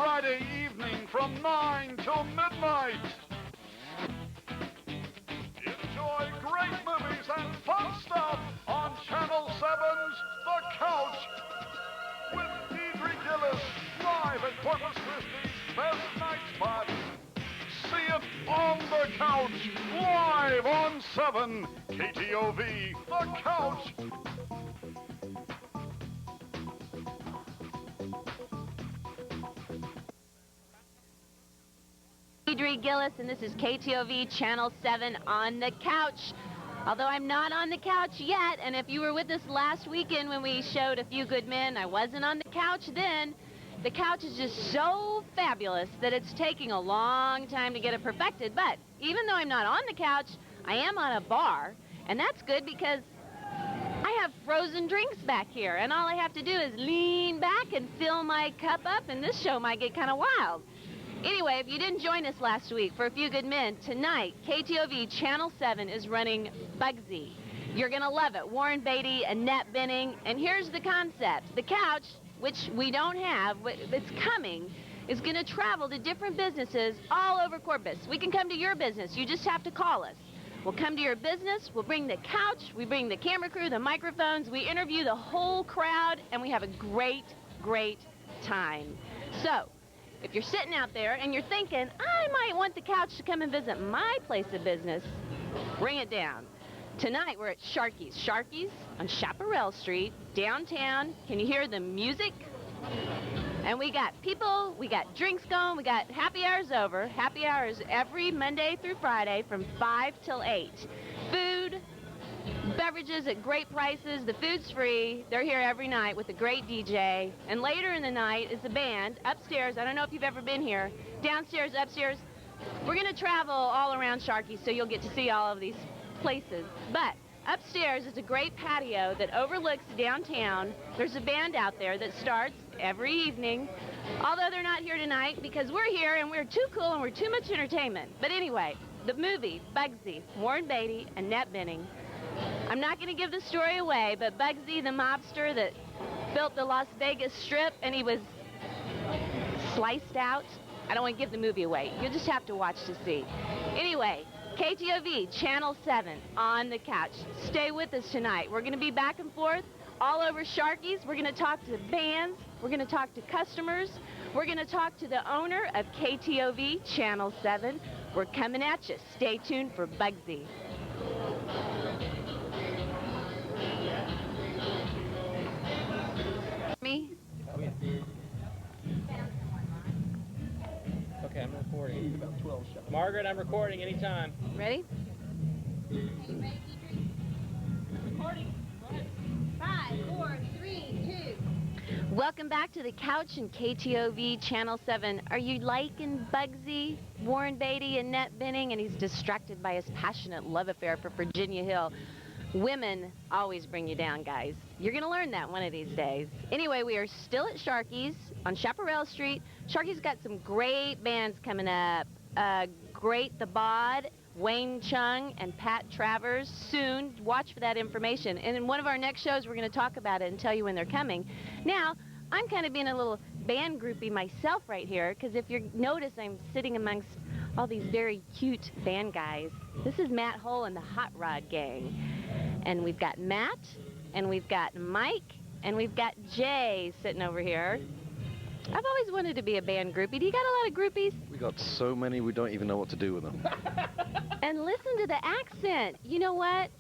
Friday evening from 9 till midnight. Enjoy great movies and fun stuff on Channel 7's The Couch with Deidre Gillis live at Corpus Christi's best night spot. See it on The Couch, live on 7 KTOV, The Couch. Deidre Gillis, and this is KTOV Channel 7 on The Couch. Although I'm not on the couch yet, and if you were with us last weekend when we showed A Few Good Men, I wasn't on the couch then. The couch is just so fabulous that it's taking a long time to get it perfected. But even though I'm not on the couch, I am on a bar, and that's good because I have frozen drinks back here, and all I have to do is lean back and fill my cup up, and this show might get kind of wild. Anyway, if you didn't join us last week for A Few Good Men, tonight, KTOV Channel 7 is running Bugsy. You're going to love it. Warren Beatty, Annette Bening, and here's the concept. The couch, which we don't have, but it's coming, is going to travel to different businesses all over Corpus. We can come to your business. You just have to call us. We'll come to your business. We'll bring the couch. We bring the camera crew, the microphones. We interview the whole crowd, and we have a great, great time. So, if you're sitting out there and you're thinking, I might want the couch to come and visit my place of business, bring it down. Tonight, we're at Sharkey's. Sharkey's on Chaparral Street, downtown. Can you hear the music? And we got people, we got drinks going, we got happy hours over. Happy hours every Monday through Friday from 5 till 8. Food, beverages at great prices. The food's free. They're here every night with a great DJ. And later in the night is the band upstairs. I don't know if you've ever been here. Downstairs, upstairs. We're going to travel all around Sharkey, so you'll get to see all of these places. But upstairs is a great patio that overlooks downtown. There's a band out there that starts every evening, although they're not here tonight because we're here and we're too cool and we're too much entertainment. But anyway, the movie, Bugsy, Warren Beatty, Annette Bening. I'm not going to give the story away, but Bugsy, the mobster that built the Las Vegas Strip, and he was sliced out. I don't want to give the movie away. You'll just have to watch to see. Anyway, KTOV, Channel 7, on the couch. Stay with us tonight. We're going to be back and forth all over Sharkey's. We're going to talk to bands. We're going to talk to customers. We're going to talk to the owner of KTOV, Channel 7. We're coming at you. Stay tuned for Bugsy. Me? Okay, I'm recording. About 12 shots. Margaret, I'm recording anytime. Ready? Are you ready, Deidre? Recording. Go ahead. 5, 4, 3, 2. Welcome back to the couch in KTOV Channel 7. Are you liking Bugsy, Warren Beatty, and Annette Bening? And he's distracted by his passionate love affair for Virginia Hill. Women always bring you down, guys. You're going to learn that one of these days. Anyway, we are still at Sharkey's on Chaparral Street. Sharkey's got some great bands coming up. Great The Bod, Wayne Chung, and Pat Travers. Soon, watch for that information. And in one of our next shows, we're going to talk about it and tell you when they're coming. Now, I'm kind of being a little band groupie myself right here, because if you notice, I'm sitting amongst all these very cute band guys. This is Matt Hull and the Hot Rod Gang. And we've got Matt, and we've got Mike, and we've got Jay sitting over here. I've always wanted to be a band groupie. Do you got a lot of groupies? We got so many we don't even know what to do with them. And listen to the accent. You know what?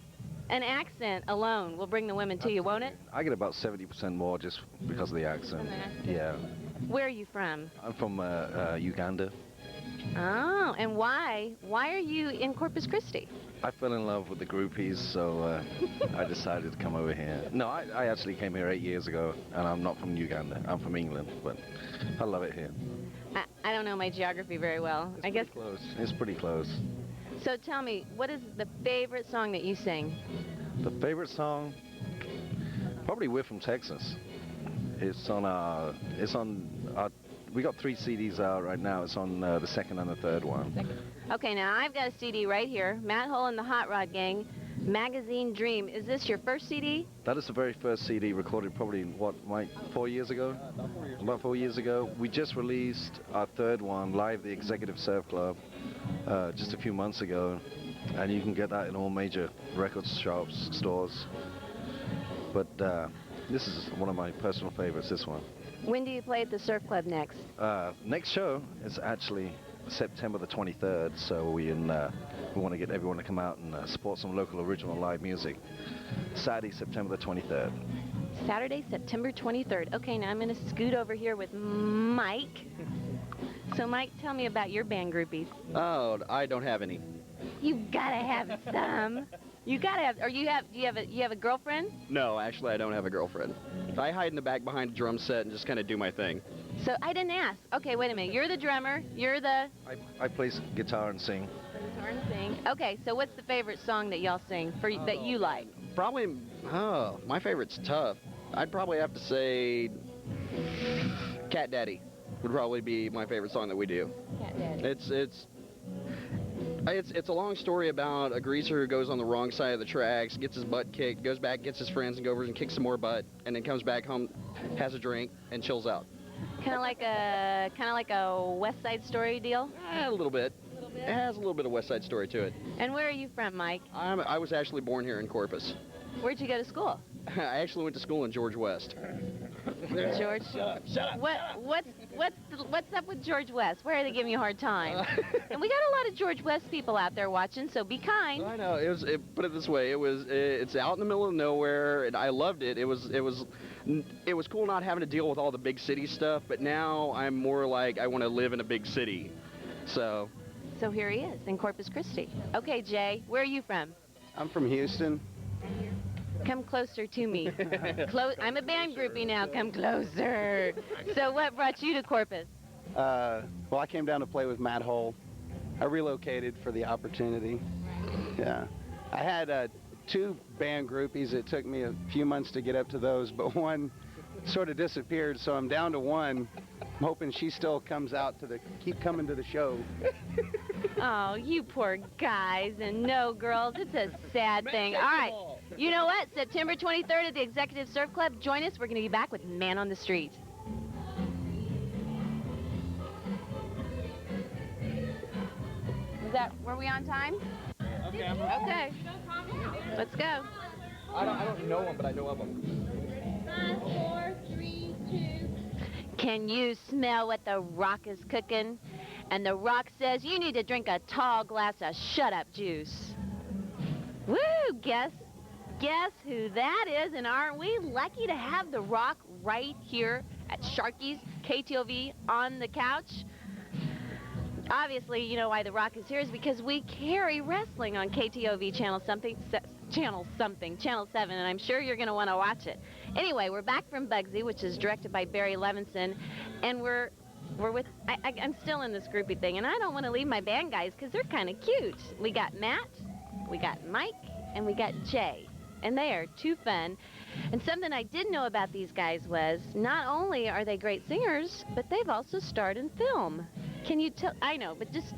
An accent alone will bring the women to you, won't it? I get about 70% more just because of the accent. Yeah. Where are you from? I'm from Uganda. Oh, and why? Why are you in Corpus Christi? I fell in love with the groupies, so I decided to come over here. No, I actually came here 8 years ago, and I'm not from Uganda. I'm from England, but I love it here. I don't know my geography very well. I guess close. It's pretty close. So tell me, what is the favorite song that you sing? The favorite song? Probably We're From Texas. It's on our, we got 3 CDs out right now. It's on the second and the third one. Okay, now I've got a CD right here. Matt Hull and the Hot Rod Gang. Magazine Dream. Is this your first CD? That is the very first CD recorded probably, what, Mike, 4 years ago? About 4 years. About 4 years ago. We just released our third one, live the Executive Surf Club, just a few months ago. And you can get that in all major record shops, stores. But this is one of my personal favorites, this one. When do you play at the Surf Club next? Next show is actually September the 23rd, so we want to get everyone to come out and support some local original live music. Saturday, September the 23rd. Saturday, September 23rd. Okay, now I'm going to scoot over here with Mike. So, Mike, tell me about your band groupies. Oh, I don't have any. You gotta have some. You gotta have. Or do you have a girlfriend? No, actually, I don't have a girlfriend. I hide in the back behind a drum set and just kind of do my thing. So I didn't ask. Okay, wait a minute. You're the drummer. You're the I play guitar and sing. guitar and sing. Okay, so what's the favorite song that y'all sing that you like? Probably, my favorite's tough. I'd probably have to say Cat Daddy would probably be my favorite song that we do. Cat Daddy. It's a long story about a greaser who goes on the wrong side of the tracks, gets his butt kicked, goes back, gets his friends, and goes over and kicks some more butt, and then comes back home, has a drink, and chills out. Kind of like a West Side Story deal. A little bit. It has a little bit of West Side Story to it. And where are you from, Mike? I was actually born here in Corpus. Where'd you go to school? I actually went to school in George West. George. Shut up. What's up with George West? Where are they giving you a hard time? And we got a lot of George West people out there watching, so be kind. I know. Put it this way. It's out in the middle of nowhere, and I loved it. It was cool not having to deal with all the big city stuff. But now I'm more like I want to live in a big city. So here he is in Corpus Christi. Okay, Jay, where are you from? I'm from Houston. Come closer to me. I'm a band groupie now. Come closer. So what brought you to Corpus? Well, I came down to play with Matt Hull. I relocated for the opportunity. Yeah. I had 2 band groupies. It took me a few months to get up to those, but one sort of disappeared, so I'm down to one. I'm hoping she still comes out keep coming to the show. Oh, you poor guys and no girls. It's a sad thing. All right. You know what? September 23rd at the Executive Surf Club. Join us. We're going to be back with Man on the Street. Were we on time? Okay. Okay. Let's go. I don't know them, but I know of them. 5, 4, 3, 2. Can you smell what the Rock is cooking? And the Rock says you need to drink a tall glass of shut-up juice. Woo! Guess who that is? And aren't we lucky to have the Rock right here at Sharkey's KTOV on the couch? Obviously, you know why the Rock is here is because we carry wrestling on KTOV Channel 7, and I'm sure you're going to want to watch it. Anyway, we're back from Bugsy, which is directed by Barry Levinson, and we're with, I'm still in this groupie thing, and I don't want to leave my band guys because they're kind of cute. We got Matt, we got Mike, and we got Jay, and they are too fun. And something I did know about these guys was not only are they great singers, but they've also starred in film. Can you tell? I know, but just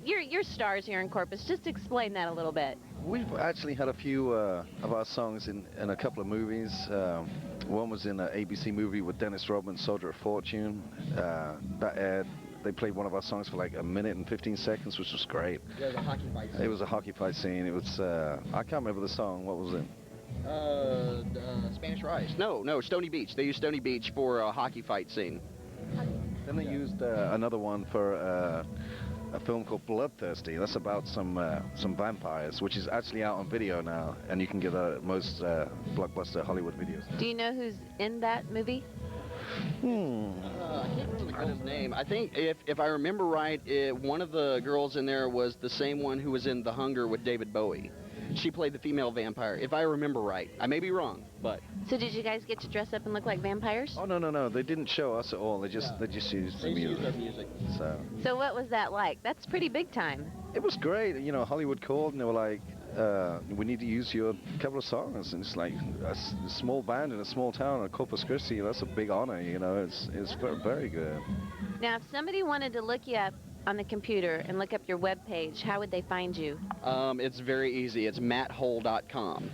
you're stars here in Corpus. Just explain that a little bit. We've actually had a few of our songs in a couple of movies. One was in an ABC movie with Dennis Rodman, Soldier of Fortune. That aired. They played one of our songs for like 1 minute and 15 seconds, which was great. Yeah, it was a hockey fight scene. It was a hockey fight scene. It was, I can't remember the song. What was it? Spanish Rise. No, Stony Beach. They used Stony Beach for a hockey fight scene. Then they used another one for a film called Bloodthirsty. That's about some vampires, which is actually out on video now, and you can get that at most blockbuster Hollywood videos. Do you know who's in that movie? I can't remember the girl's name. I think if I remember right, one of the girls in there was the same one who was in The Hunger with David Bowie. She played the female vampire, if I remember right. I may be wrong, but... So did you guys get to dress up and look like vampires? Oh, no. They didn't show us at all. They just used the music. Used our music. So what was that like? That's pretty big time. it was great. You know, Hollywood called and they were like, we need to use your couple of songs. And it's like a small band in a small town in Corpus Christi. That's a big honor, you know. It's very good. Now, if somebody wanted to look you up on the computer and look up your web page, how would they find you? It's very easy. It's matthole.com.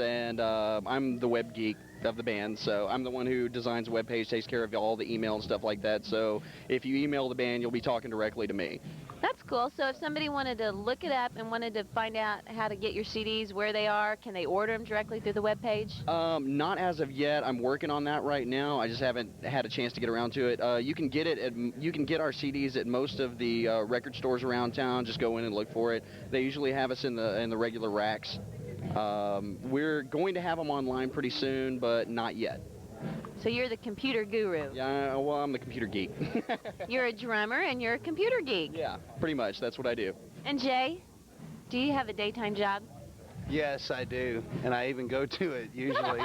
And I'm the web geek of the band, so I'm the one who designs the web page, takes care of all the email and stuff like that. So if you email the band, you'll be talking directly to me. That's cool. So if somebody wanted to look it up and wanted to find out how to get your CDs, where they are, can they order them directly through the web page? Not as of yet. I'm working on that right now. I just haven't had a chance to get around to it. You can get our CDs at most of the record stores around town. Just go in and look for it. They usually have us in the regular racks. We're going to have them online pretty soon, but not yet. So you're the computer guru. Yeah, well, I'm the computer geek. You're a drummer and you're a computer geek. Yeah, pretty much. That's what I do. And Jay, do you have a daytime job? Yes, I do, and I even go to it usually.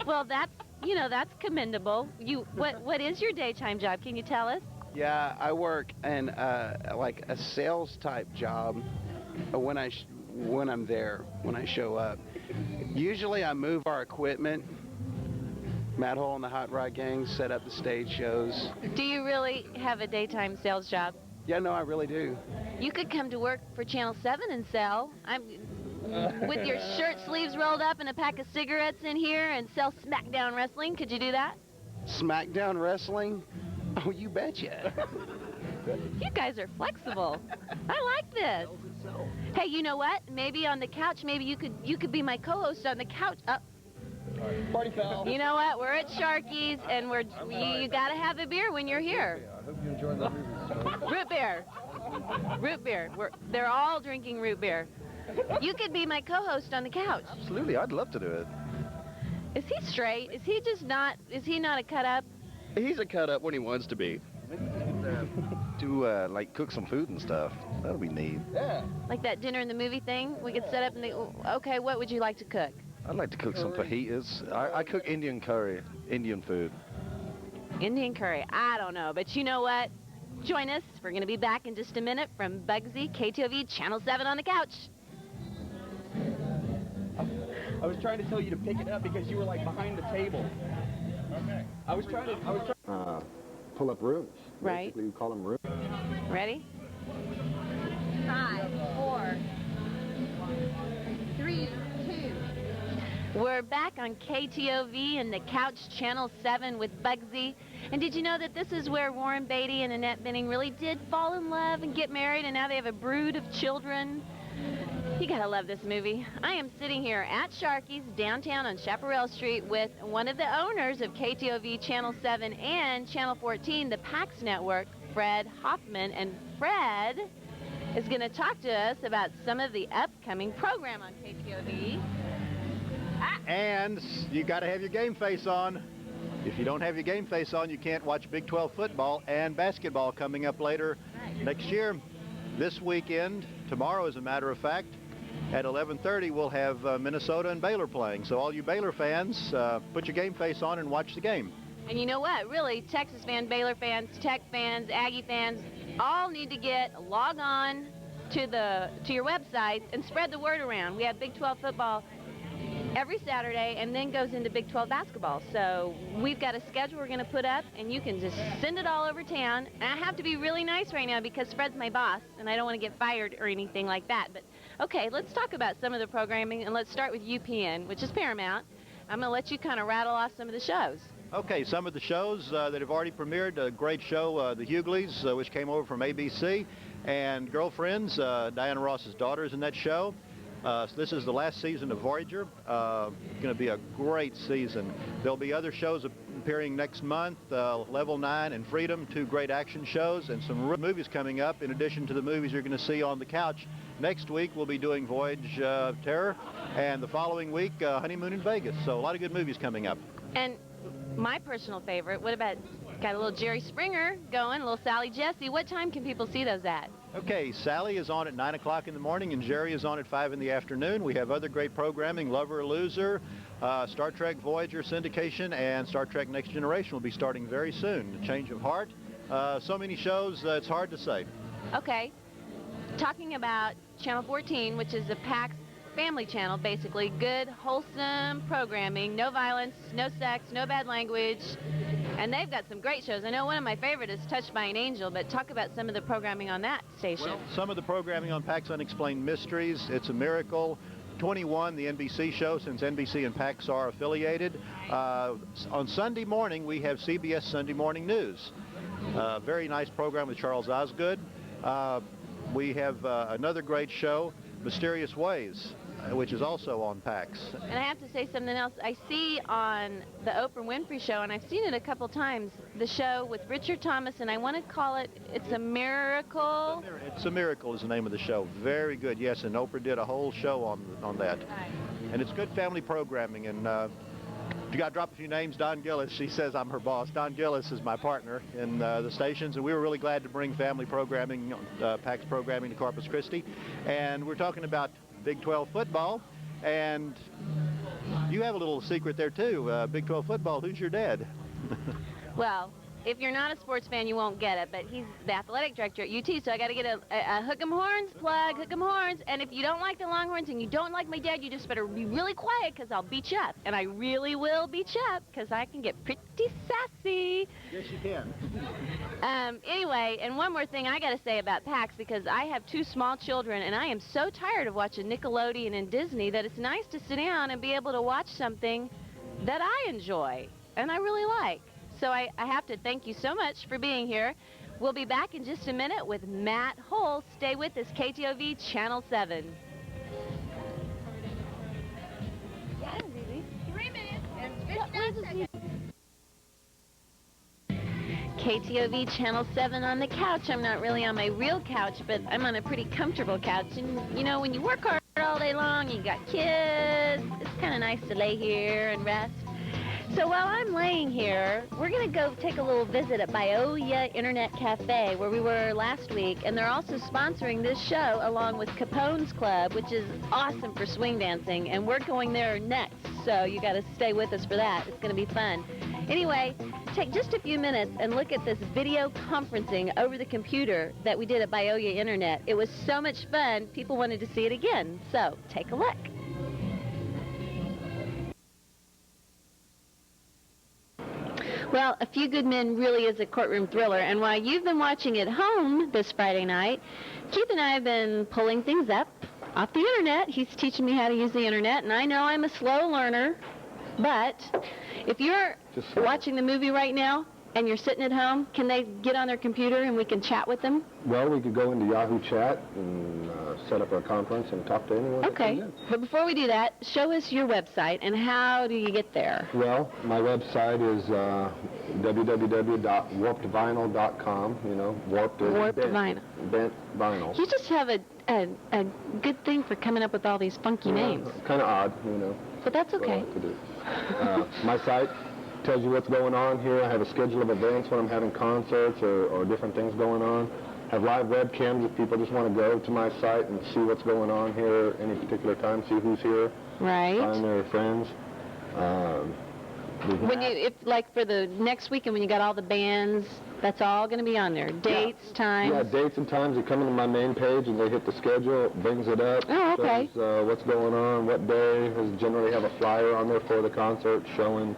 Well, that's commendable. What is your daytime job? Can you tell us? Yeah, I work in like a sales type job when I'm there, when I show up. Usually I move our equipment. Matt Hole and the Hot Rod Gang set up the stage shows. Do you really have a daytime sales job? Yeah, no, I really do. You could come to work for Channel 7 and sell. With your shirt sleeves rolled up and a pack of cigarettes in here and sell SmackDown Wrestling. Could you do that? SmackDown Wrestling? Oh, you betcha. You guys are flexible. I like this. Hey, you know what? Maybe on the couch, maybe you could be my co-host on the couch. Party foul. You know what? We're at Sharkey's, and you got to have a beer when you're here. I hope you enjoy the movies. Root beer. Root beer. They're all drinking root beer. You could be my co-host on the couch. Absolutely, I'd love to do it. Is he straight? Is he not a cut-up? He's a cut-up when he wants to be. Like cook some food and stuff. That'll be neat. Yeah. Like that dinner in the movie thing? We could set up and okay, what would you like to cook? I'd like to cook some fajitas. I cook Indian curry, Indian food. Indian curry. I don't know, but you know what? Join us. We're going to be back in just a minute from Bugsy, KTOV, Channel 7 on the couch. I was trying to tell you to pick it up because you were like behind the table. Okay. I was trying to pull up rooms. Right. Basically, we call them rooms. Ready? 5, 4, 3, 2. We're back on KTOV and the Couch Channel 7 with Bugsy. And did you know that this is where Warren Beatty and Annette Bening really did fall in love and get married, and now they have a brood of children? You gotta love this movie. I am sitting here at Sharkey's downtown on Chaparral Street with one of the owners of KTOV Channel 7 and Channel 14, the PAX network, Fred Hoffman. And Fred is gonna talk to us about some of the upcoming program on KTOV. And you got to have your game face on. If you don't have your game face on, you can't watch Big 12 football and basketball coming up later next year. This weekend, tomorrow as a matter of fact, at 11:30 we'll have Minnesota and Baylor playing. So all you Baylor fans, put your game face on and watch the game. And you know what? Really, Texas fans, Baylor fans, Tech fans, Aggie fans, all need to log on to your website and spread the word around. We have Big 12 football every Saturday and then goes into Big 12 basketball. So we've got a schedule we're going to put up, and you can just send it all over town. And I have to be really nice right now because Fred's my boss, and I don't want to get fired or anything like that. But, okay, let's talk about some of the programming, and let's start with UPN, which is Paramount. I'm going to let you kind of rattle off some of the shows. Okay, some of the shows that have already premiered. A great show, The Hughleys, which came over from ABC, and Girlfriends. Diana Ross's daughter is in that show. So this is the last season of Voyager. Going to be a great season. There'll be other shows appearing next month, Level 9 and Freedom, 2 great action shows, and some movies coming up in addition to the movies you're going to see on the couch. Next week we'll be doing Voyage Terror, and the following week Honeymoon in Vegas. So a lot of good movies coming up. And my personal favorite, what about, got a little Jerry Springer going, a little Sally Jesse. What time can people see those at? Okay, Sally is on at 9 o'clock in the morning, and Jerry is on at 5 in the afternoon. We have other great programming, Lover or Loser, Star Trek Voyager syndication, and Star Trek Next Generation will be starting very soon. A Change of Heart. So many shows, it's hard to say. Okay. Talking about Channel 14, which is a PAX family channel, basically. Good, wholesome programming. No violence, no sex, no bad language. And they've got some great shows. I know one of my favorite is Touched by an Angel, but talk about some of the programming on that station. Well, some of the programming on PAX Unexplained Mysteries, It's a Miracle, 21, the NBC show, since NBC and PAX are affiliated. On Sunday morning, we have CBS Sunday Morning News. Very nice program with Charles Osgood. We have another great show, Mysterious Ways, which is also on PAX. And I have to say something else. I see on the Oprah Winfrey Show, and I've seen it a couple times, the show with Richard Thomas, and I want to call it It's a Miracle. It's a Miracle is the name of the show. Very good, yes, and Oprah did a whole show on that. Right. And it's good family programming, and you got to drop a few names. Don Gillis, she says I'm her boss. Don Gillis is my partner in the stations, and we were really glad to bring family programming, PAX programming to Corpus Christi. And we're talking about Big 12 football, and you have a little secret there too. Big 12 football, who's your dad? Well, if you're not a sports fan, you won't get it, but he's the athletic director at UT, so I got to get a Hook 'em Horns plug, Hook 'em Horns, and if you don't like the Longhorns and you don't like my dad, you just better be really quiet, because I'll beat you up, and I really will beat you up, because I can get pretty sassy. Yes, you can. Anyway, and one more thing I got to say about PAX, because I have 2 small children, and I am so tired of watching Nickelodeon and Disney that it's nice to sit down and be able to watch something that I enjoy, and I really like. So I have to thank you so much for being here. We'll be back in just a minute with Matt Hull. Stay with us, KTOV Channel 7. 3 minutes and 59 seconds. KTOV Channel 7 on the couch. I'm not really on my real couch, but I'm on a pretty comfortable couch. And, you know, when you work hard all day long, you got kids, it's kind of nice to lay here and rest. So while I'm laying here, we're going to go take a little visit at Bioia Internet Cafe, where we were last week, and they're also sponsoring this show along with Capone's Club, which is awesome for swing dancing, and we're going there next, so you got to stay with us for that. It's going to be fun. Anyway, take just a few minutes and look at this video conferencing over the computer that we did at Bioia Internet. It was so much fun, people wanted to see it again, so take a look. Well, A Few Good Men really is a courtroom thriller, and while you've been watching at home this Friday night, Keith and I have been pulling things up off the internet. He's teaching me how to use the internet, and I know I'm a slow learner, but if you're watching the movie right now and you're sitting at home, can they get on their computer and we can chat with them? Well, we could go into Yahoo Chat and set up a conference and talk to anyone. Okay, but before we do that, show us your website and how do you get there? Well, my website is www.warpedvinyl.com. You know, warped is Warped bent, vinyl. Bent vinyl. You just have a good thing for coming up with all these funky names. Kind of odd, you know. But that's okay. What I like to do. My site tells you what's going on here. I have a schedule of events when I'm having concerts or different things going on. I have live webcams if people just want to go to my site and see what's going on here any particular time, see who's here. Right. Find their friends. When you, like for the next weekend when you got all the bands, that's all going to be on there. Dates, times. Yeah, dates and times. They come into my main page and they hit the schedule, brings it up. Oh, okay. Shows, what's going on, what day. Has generally have a flyer on there for the concert showing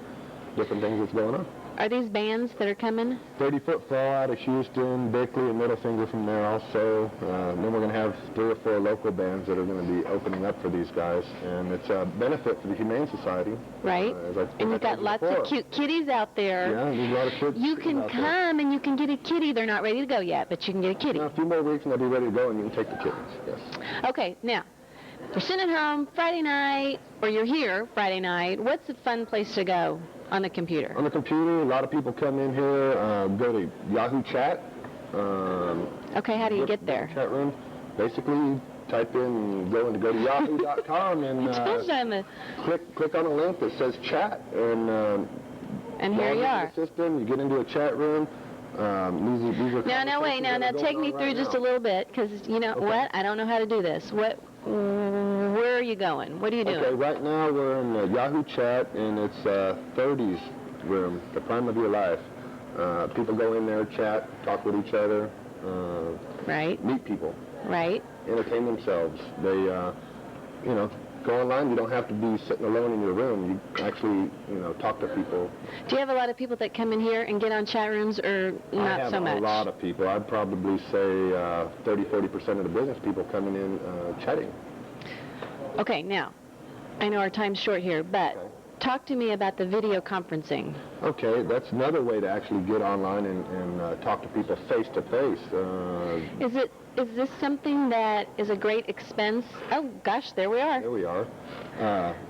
different things that's going on. Are these bands that are coming? 30 Foot Fall out of Houston, Bickley, and Middle Finger from there also. Then we're going to have 3 or 4 local bands that are going to be opening up for these guys. And it's a benefit for the Humane Society. Right. And you've got lots of cute kitties out there. Yeah, there's a lot of cute You can come and you can get a kitty. They're not ready to go yet, but you can get a kitty. A few more weeks and they'll be ready to go and you can take the kittens, yes. Okay, now, if you're sitting at home Friday night, or you're here Friday night, what's a fun place to go on the computer? On the computer, a lot of people come in here, go to Yahoo Chat. Okay, how do you get there? Chat room. Basically, type in, go to yahoo.com and click on a link that says chat. And here you are. The system, you get into a chat room. Now, wait, now take me through just a little bit, because you know what? I don't know how to do this. Where are you going? What are you doing? Okay, right now we're in Yahoo Chat, and it's 30s room, the prime of your life. People go in there, chat, talk with each other. Right. Meet people. Right. Entertain themselves. They, go online. You don't have to be sitting alone in your room. You actually, talk to people. Do you have a lot of people that come in here and get on chat rooms, or not so much? I have a lot of people. I'd probably say 30-40% of the business people coming in chatting. Okay, now, I know our time's short here, but talk to me about the video conferencing. Okay, that's another way to actually get online and talk to people face to face. Is this something that is a great expense? Oh gosh, there we are. There we are.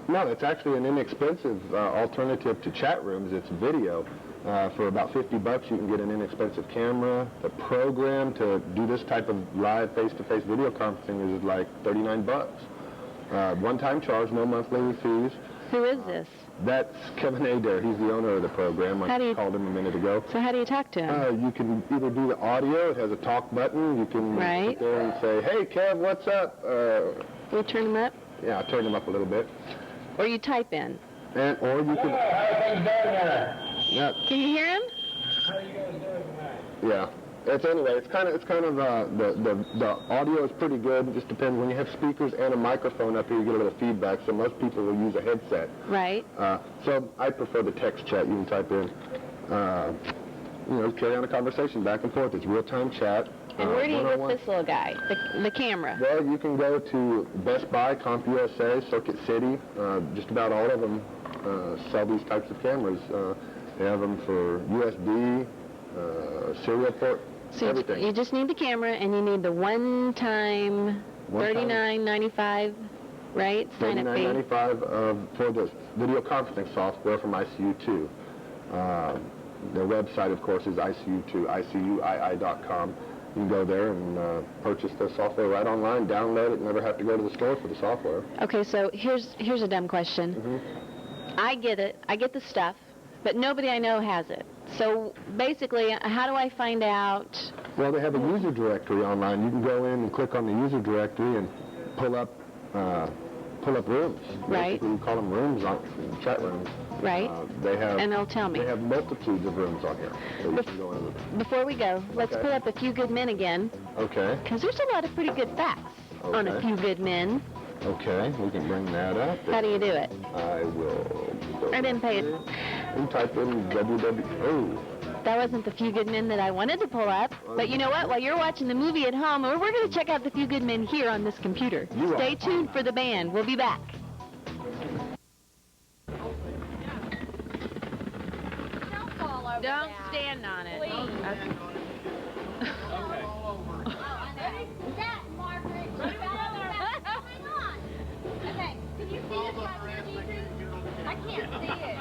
No, it's actually an inexpensive alternative to chat rooms. It's video. For about $50, you can get an inexpensive camera. The program to do this type of live face-to-face video conferencing is like $39. One-time charge, no monthly fees. Who is this? That's Kevin Adair. He's the owner of the program. I called him a minute ago. So how do you talk to him? You can either do the audio. It has a talk button. You can sit there and say, "Hey, Kev, what's up?" You turn him up? Yeah, I turn him up a little bit. Or you type in. Or you can... Yeah. Can you hear him? How are you guys doing tonight? Yeah. It's kind of the audio is pretty good. It just depends. When you have speakers and a microphone up here, you get a little feedback. So most people will use a headset. Right. So I prefer the text chat. You can type in, carry on a conversation back and forth. It's real-time chat. And where do you get this little guy, the camera? Well, you can go to Best Buy, CompUSA, Circuit City. Just about all of them sell these types of cameras. They have them for USB, serial port. So everything. You just need the camera, and you need the one-time $39.95, right? Sign-up fee. $39.95 for the video conferencing software from ICU2. Their website, of course, is ICU2, ICUII.com. You can go there and purchase the software right online, download it, never have to go to the store for the software. Okay, so here's a dumb question. Mm-hmm. I get it. I get the stuff, but nobody I know has it. So basically, how do I find out? Well, they have a user directory online. You can go in and click on the user directory and pull up rooms. Right. Basically, we call them rooms, chat rooms. Right. And they'll tell me. They have multitudes of rooms on here. So you can go in. Before we go, let's pull up A Few Good Men again. Okay. Because there's a lot of pretty good facts on A Few Good Men. Okay, we can bring that up. How do you do it? I will. I didn't pay it. And type in www. That wasn't The Few Good Men that I wanted to pull up. But you know what? While you're watching the movie at home, we're going to check out The Few Good Men here on this computer. Stay tuned for the band. We'll be back. Don't stand on it. Please. Okay. That, Margaret. Hang on. Okay. Can you see this right here, Deidre? I can't see it.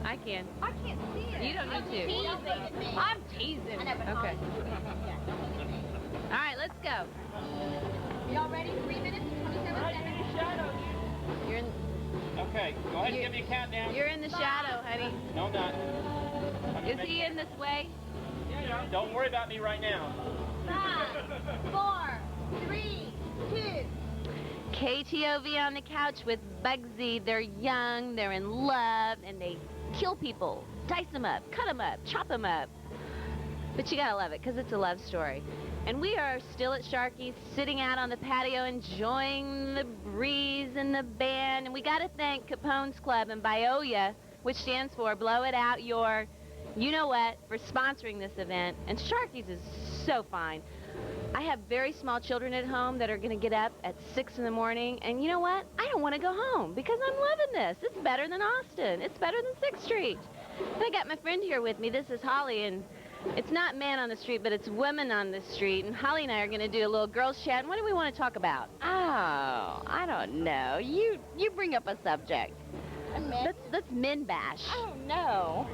I can. I can't see it. You don't need to. I'm teasing. I know, but Okay. All right, let's go. Y'all ready? 3 minutes and 27 seconds. You're in. Okay, go ahead and give me a countdown. You're in the shadow, honey. No, I'm not. Is he in this way? Yeah, don't worry about me right now. 5, 4, 3, 2. KTOV on the couch with Bugsy. They're young, they're in love, and they kill people. Dice them up, cut them up, chop them up. But you gotta love it, because it's a love story. And we are still at Sharkey, sitting out on the patio, enjoying the breeze and the band. And we gotta thank Capone's Club in Bioia, which stands for Blow It Out Your you-know-what, for sponsoring this event. And Sharky's is so fine. I have very small children at home that are going to get up at 6 in the morning, and you know what? I don't want to go home because I'm loving this. It's better than Austin. It's better than 6th Street. And I got my friend here with me. This is Holly, and it's not man on the street, but it's women on the street. And Holly and I are going to do a little girls chat. And what do we want to talk about? Oh, I don't know. You bring up a subject. Let's men bash. Oh, no.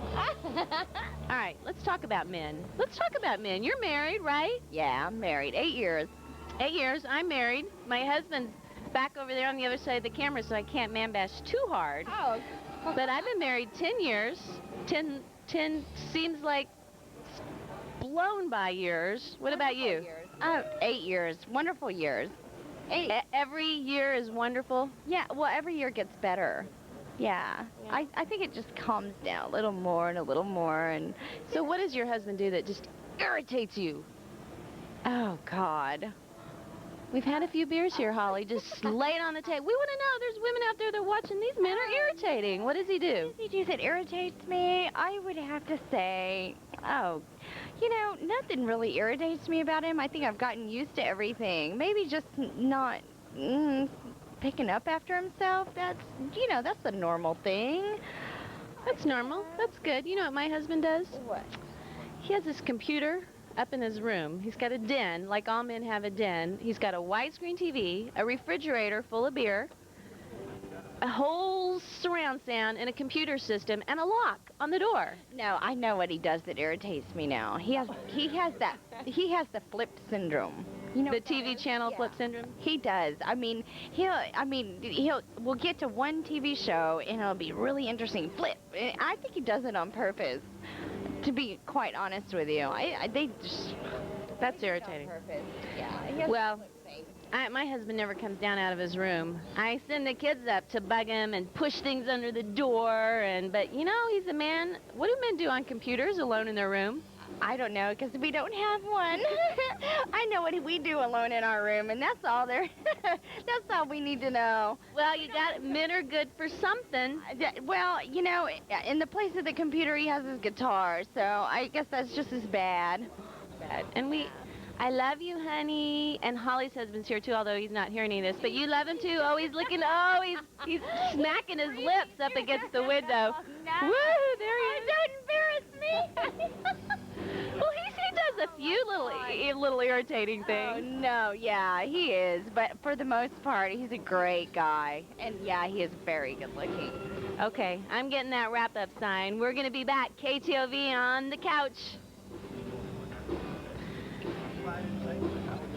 All right, let's talk about men. Let's talk about men. You're married, right? Yeah, I'm married. 8 years. 8 years. I'm married. My husband's back over there on the other side of the camera, so I can't man bash too hard. Oh. But I've been married 10 years. 10 seems like blown by years. What about you? Years. 8 years. Wonderful years. 8. Every year is wonderful? Yeah, well, every year gets better. Yeah. I think it just calms down a little more and a little more. And so what does your husband do that just irritates you? Oh, God. We've had a few beers here, Holly. Just lay it on the table. We want to know. There's women out there that are watching. These men are irritating. What does he do? What does he do that irritates me? I would have to say, oh, you know, nothing really irritates me about him. I think I've gotten used to everything. Maybe just not picking up after himself. That's, you know, that's a normal thing. That's normal. That's good. You know what my husband does? What? He has this computer up in his room. He's got a den, like all men have a den. He's got a widescreen TV, a refrigerator full of beer, a whole surround sound, and a computer system, and a lock on the door. No, I know what he does that irritates me now. He has the flip syndrome. You know The TV channel flip syndrome? He does. We'll get to one TV show and it'll be really interesting. Flip. I think he does it on purpose. To be quite honest with you, That's irritating. On purpose. Yeah. He has Well, a flip thing. my husband never comes down out of his room. I send the kids up to bug him and push things under the door, but you know, he's a man. What do men do on computers alone in their room? I don't know, because we don't have one. I know what we do alone in our room, and that's all there. That's all we need to know. Well, you got men are good for something. Well, you know, in the place of the computer, he has his guitar, so I guess that's just as bad. And I love you, honey. And Holly's husband's here too, although he's not hearing any of this. But you love him too. Oh, he's looking. Oh, he's smacking his lips up against the window. No. Woo! There he is. Don't embarrass me. Well, he does a few little irritating Oh, things. no, yeah, he is. But for the most part, he's a great guy. And yeah, he is very good looking. Okay, I'm getting that wrap-up sign. We're gonna be back. KTOV on the couch.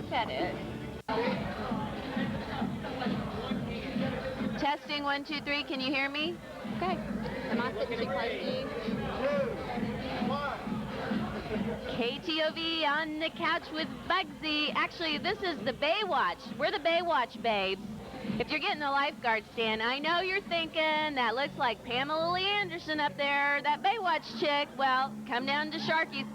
Is that it? Testing 1, 2, 3. Can you hear me? Okay. Am I sitting too close to you? KTOV on the couch with Bugsy. Actually, this is the Baywatch. We're the Baywatch babes. If you're getting the lifeguard stand, I know you're thinking that looks like Pamela Lee Anderson up there, that Baywatch chick. Well, come down to Sharkey's.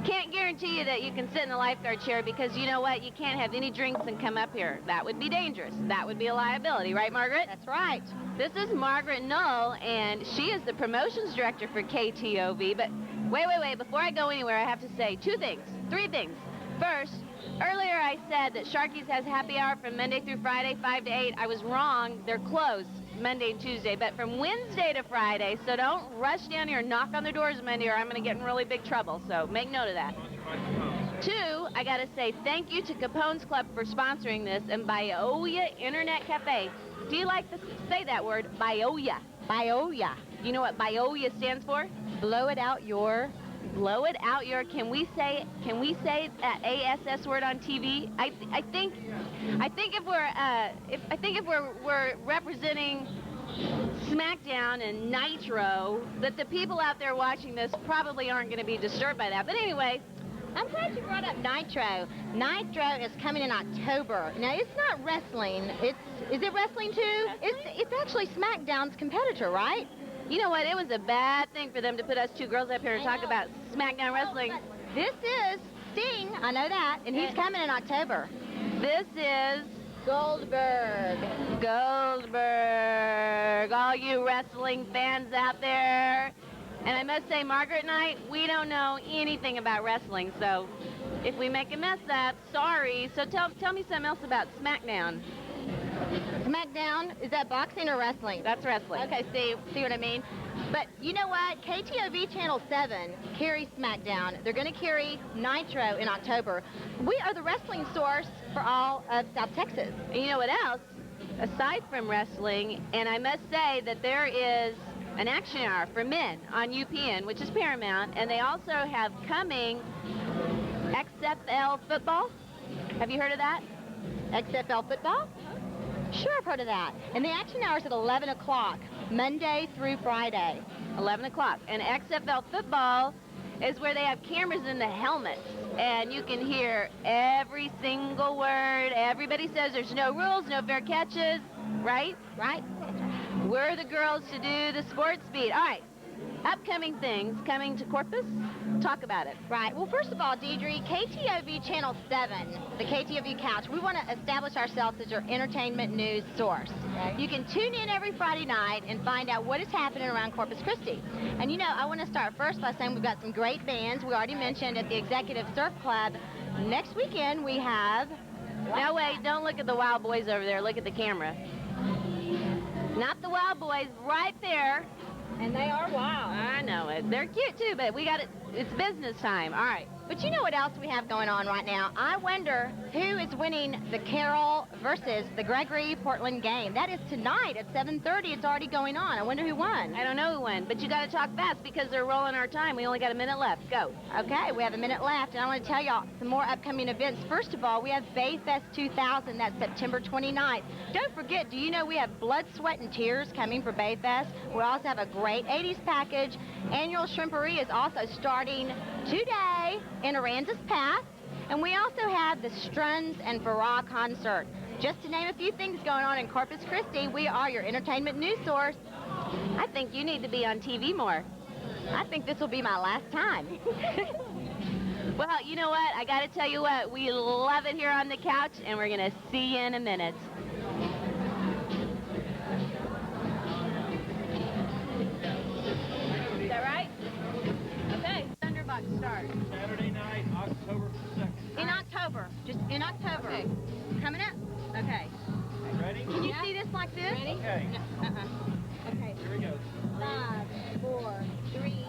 Can't guarantee you that you can sit in the lifeguard chair because you know what? You can't have any drinks and come up here. That would be dangerous. That would be a liability, right, Margaret? That's right. This is Margaret Knoll, and she is the promotions director for KTOV. But wait. Before I go anywhere, I have to say three things. First, earlier I said that Sharkey's has happy hour from Monday through Friday, 5 to 8. I was wrong. They're closed Monday and Tuesday, but from Wednesday to Friday. So don't rush down here and knock on the doors Monday or I'm going to get in really big trouble. So make note of that. 2, I got to say thank you to Capone's Club for sponsoring this and Bioya Internet Cafe. Do you like to say that word? Bioya. Bioya. You know what Bioya stands for? Blow it out your... Blow it out your. Can we say that ASS word on TV? I think if we're representing SmackDown and Nitro, that the people out there watching this probably aren't going to be disturbed by that. But anyway, I'm glad you brought up Nitro. Nitro is coming in October. Now, it's not wrestling. Is it wrestling too? It's actually SmackDown's competitor, right? you know what? It was a bad thing for them to put us two girls up here to talk about SmackDown Wrestling. This is Sting, I know that, and he's coming in October. This is Goldberg. Goldberg. All you wrestling fans out there. And I must say, Margaret and I, we don't know anything about wrestling, so if we make a mess up, sorry. So tell me something else about SmackDown. SmackDown, is that boxing or wrestling? That's wrestling. Okay, see what I mean? But you know what? KTOV Channel 7 carries SmackDown. They're going to carry Nitro in October. We are the wrestling source for all of South Texas. And you know what else? Aside from wrestling, and I must say that there is an action hour for men on UPN, which is Paramount, and they also have coming XFL football. Have you heard of that? XFL football? Sure, I've heard of that. And the action hour is at 11 o'clock, Monday through Friday. 11 o'clock. And XFL football is where they have cameras in the helmets, and you can hear every single word. Everybody says there's no rules, no fair catches, right? Right. We're the girls to do the sports beat. All right. upcoming things coming to Corpus. Talk about it. Right. Well, first of all, Deidre, KTOV Channel 7, the KTOV Couch, we want to establish ourselves as your entertainment news source. Okay. You can tune in every Friday night and find out what is happening around Corpus Christi. And you know, I want to start first by saying we've got some great bands. We already mentioned at the Executive Surf Club. Next weekend we have... No, wait, don't look at the Wild Boys over there. Look at the camera. Not the Wild Boys, right there. And they are wild. I know it. They're cute too, but we got it. It's business time. All right. But you know what else we have going on right now? I wonder who is winning the Carroll versus the Gregory Portland game. That is tonight at 7:30. It's already going on. I wonder who won. I don't know who won, but you got to talk fast because they're rolling our time. We only got a minute left. Go. Okay, we have a minute left, and I want to tell y'all some more upcoming events. First of all, we have Bayfest 2000. That's September 29th. Don't forget, do you know we have Blood, Sweat, and Tears coming for Bayfest? We also have a great 80s package. Annual Shrimpery is also starting today in Aransas Pass. And we also have the Struns and Farah concert. Just to name a few things going on in Corpus Christi, we are your entertainment news source. I think you need to be on TV more. I think this will be my last time. Well, you know what? I got to tell you what. We love it here on the couch, and we're going to see you in a minute. Is that right? Okay. Thunderbox start. Saturday night, October 2nd. In October. Just in October. Okay. Coming up? Okay. Ready? Can you see this like this? Ready? Okay. No, okay. Here we go. 5, 4, 3,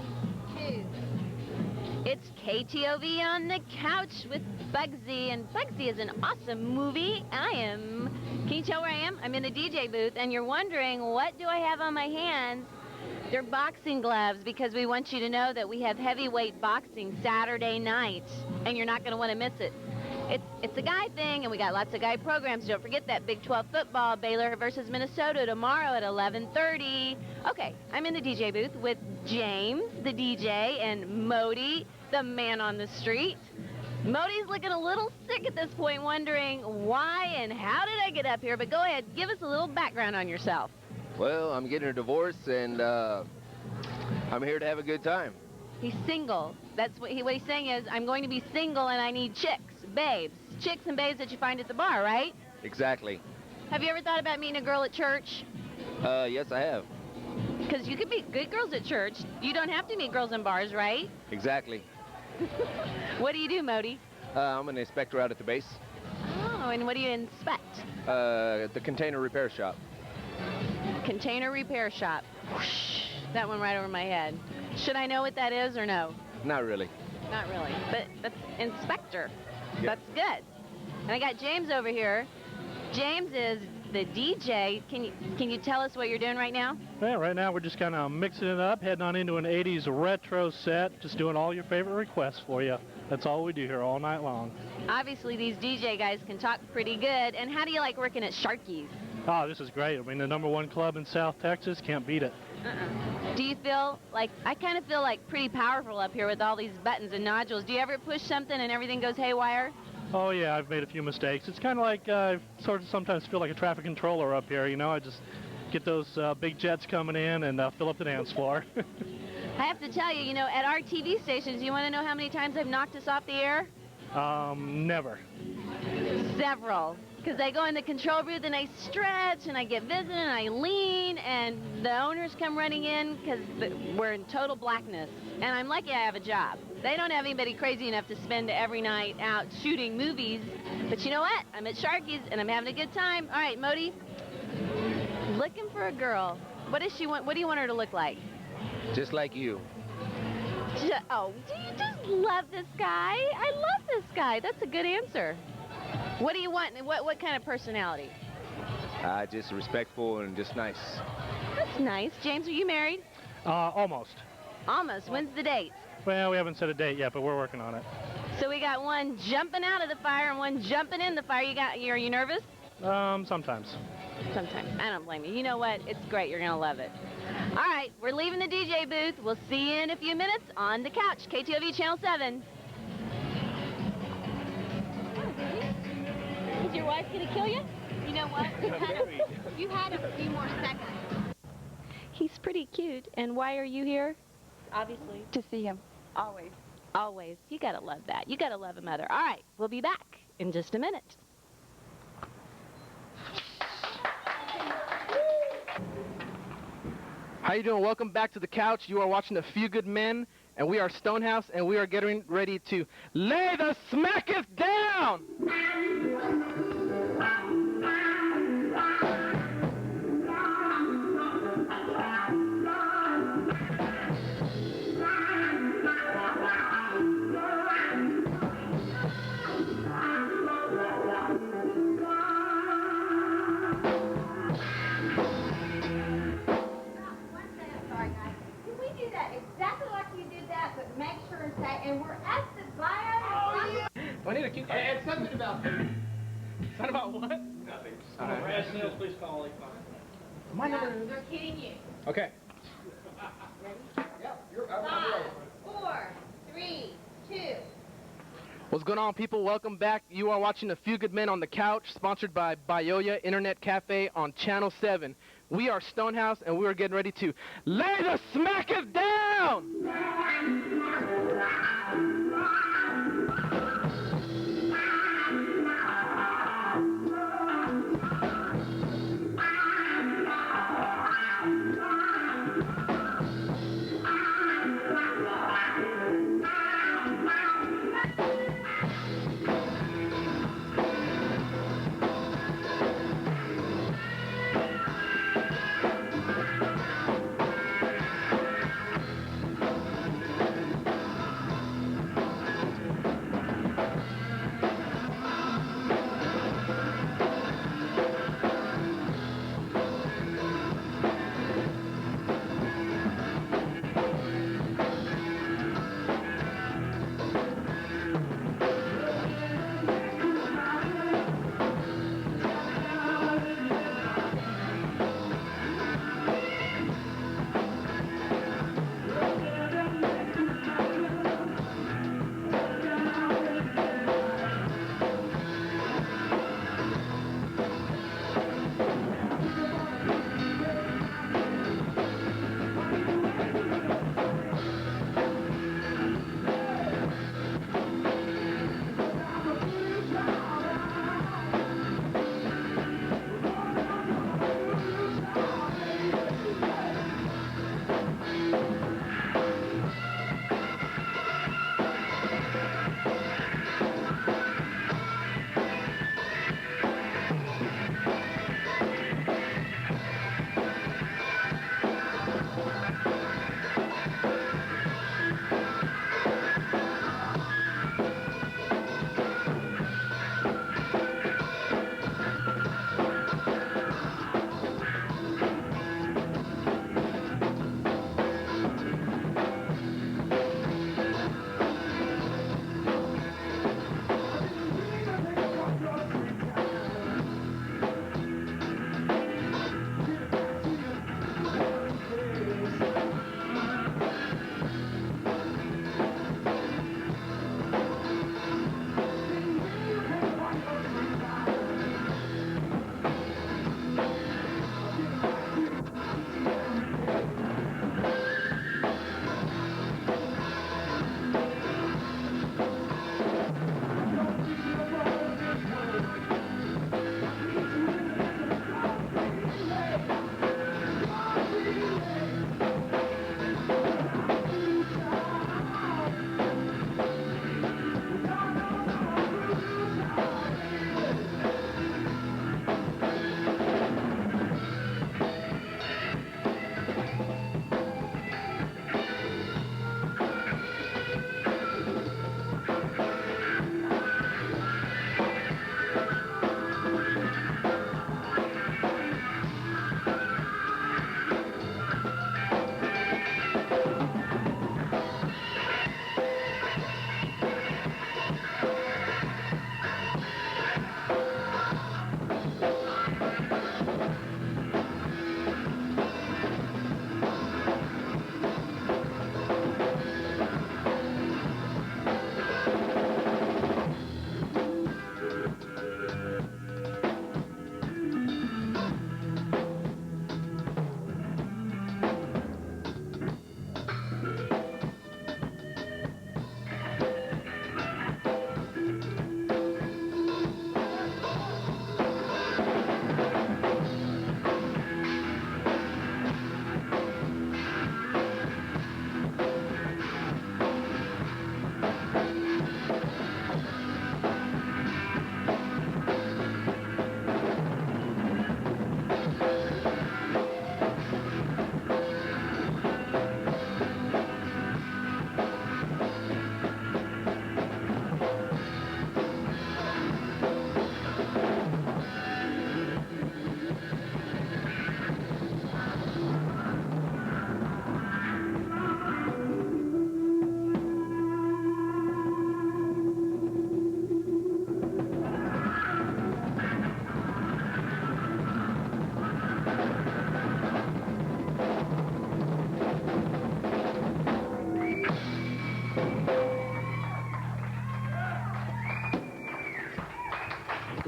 2. It's KTOV on the couch with Bugsy, and Bugsy is an awesome movie. Can you tell where I am? I'm in the DJ booth, and you're wondering, what do I have on my hands? They're boxing gloves, because we want you to know that we have heavyweight boxing Saturday night, and you're not going to want to miss it. It's a guy thing, and we got lots of guy programs. Don't forget that Big 12 football, Baylor versus Minnesota tomorrow at 11:30. Okay, I'm in the DJ booth with James, the DJ, and Modi, the man on the street. Modi's looking a little sick at this point, wondering why and how did I get up here, but go ahead, give us a little background on yourself. Well, I'm getting a divorce, and I'm here to have a good time. He's single. That's what he's saying is, I'm going to be single and I need chicks, babes. Chicks and babes that you find at the bar, right? Exactly. Have you ever thought about meeting a girl at church? Yes, I have. Because you could meet good girls at church. You don't have to meet girls in bars, right? Exactly. What do you do, Modi? I'm an inspector out at the base. Oh, and what do you inspect? The container repair shop. Container repair shop. Whoosh, that went right over my head. Should I know what that is or no? Not really. Not really, but that's inspector. Yeah. That's good. And I got James over here. James is the DJ. Can you tell us what you're doing right now? Yeah, right now we're just kind of mixing it up, heading on into an 80s retro set, just doing all your favorite requests for you. That's all we do here all night long. Obviously, these DJ guys can talk pretty good. And how do you like working at Sharkey's? Oh, this is great. I mean, the #1 club in South Texas, can't beat it. Do you feel like, I kind of feel like pretty powerful up here with all these buttons and nodules. Do you ever push something and everything goes haywire? Oh, yeah, I've made a few mistakes. It's kind of like I sort of sometimes feel like a traffic controller up here, you know. I just get those big jets coming in and fill up the dance floor. I have to tell you, you know, at our TV stations, you want to know how many times I've knocked us off the air? Never. Several. Because they go in the control booth and I stretch and I get visited and I lean and the owners come running in because we're in total blackness. And I'm lucky I have a job. They don't have anybody crazy enough to spend every night out shooting movies. But you know what? I'm at Sharkey's and I'm having a good time. All right, Modi, looking for a girl. What does she want? What do you want her to look like? Just like you. Oh, do you just love this guy? I love this guy. That's a good answer. What do you want? What kind of personality? Just respectful and just nice. That's nice. James, are you married? Almost. Almost. When's the date? Well, we haven't set a date yet, but we're working on it. So we got one jumping out of the fire and one jumping in the fire. Are you nervous? Sometimes. Sometimes. I don't blame you. You know what? It's great. You're going to love it. All right. We're leaving the DJ booth. We'll see you in a few minutes on the couch. KTOV Channel 7. Is your wife going to kill you? You know what? You had a few more seconds. He's pretty cute. And why are you here? obviously. To see him, always. Always. You gotta love that. You gotta love a mother. All right, we'll be back in just a minute. How you doing? Welcome back to the couch. You are watching A Few Good Men, and we are StoneHouse, and we are getting ready to lay the smacketh down! And we're at the bio. Do I need a cue card? And something about food. Something about what? Nothing. Sales, please call 85. My number is... They're kidding you. Okay. 5, 4, 3, 2. What's going on, people? Welcome back. You are watching A Few Good Men on the Couch, sponsored by Bioya Internet Cafe on Channel 7. We are StoneHouse, and we are getting ready to lay the smacketh down!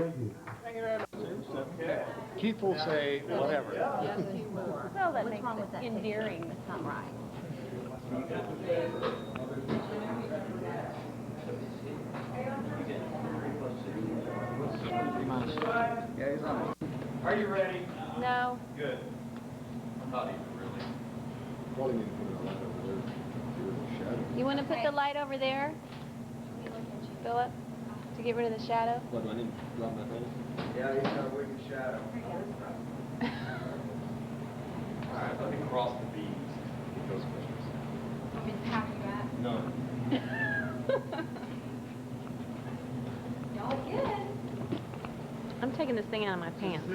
Thank you. Thank you very much. Keith will say whatever. Well, that makes it endearing. That's not right. Are you ready? No. Good. I'm not even really. You want to put the light over there, Philip, to get rid of the shadow? What, do I need to drop my phone? Yeah, he's got a wicked shadow. All right, let me cross the B's. Get those pictures. No. I'm taking this thing out of my pants.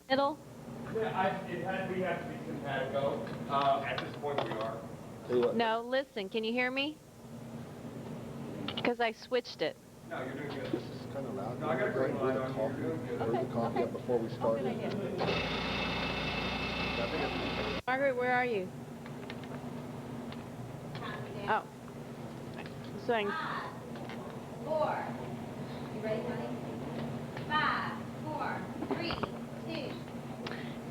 Middle? Yeah, we have to be simpatico. At this point, we are. No, listen, can you hear me? Because I switched it. No, you're doing good. This is kind of loud. No, I got a green light on. You're doing good. Bring the coffee up before we start. Margaret, where are you? Oh. So I can... 4. You ready, honey? 5, 4, 3, 2.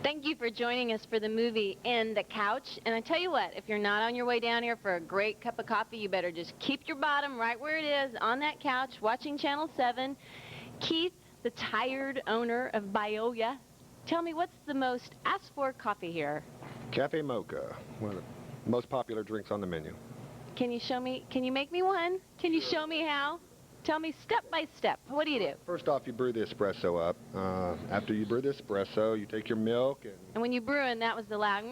Thank you for joining us for the movie In the Couch. And I tell you what, if you're not on your way down here for a great cup of coffee, you better just keep your bottom right where it is, on that couch, watching Channel 7. Keith, the tired owner of Bioya, tell me, what's the most asked for coffee here? Cafe Mocha, one of the most popular drinks on the menu. Can you show me, can you make me one? Can you show me how? Tell me step by step. What do you do? First off, you brew the espresso up. After you brew the espresso, you take your milk And when you brew in, that was the loud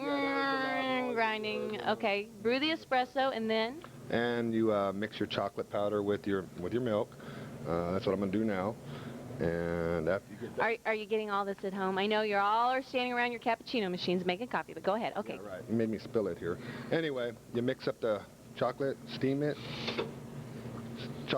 grinding. Okay, brew the espresso and then? and you mix your chocolate powder with your milk. That's what I'm going to do now. And after you get that, Are you getting all this at home? I know you're all are standing around your cappuccino machines making coffee, but go ahead. Okay. yeah, right. You made me spill it here. Anyway, you mix up the chocolate, steam it. Chocolate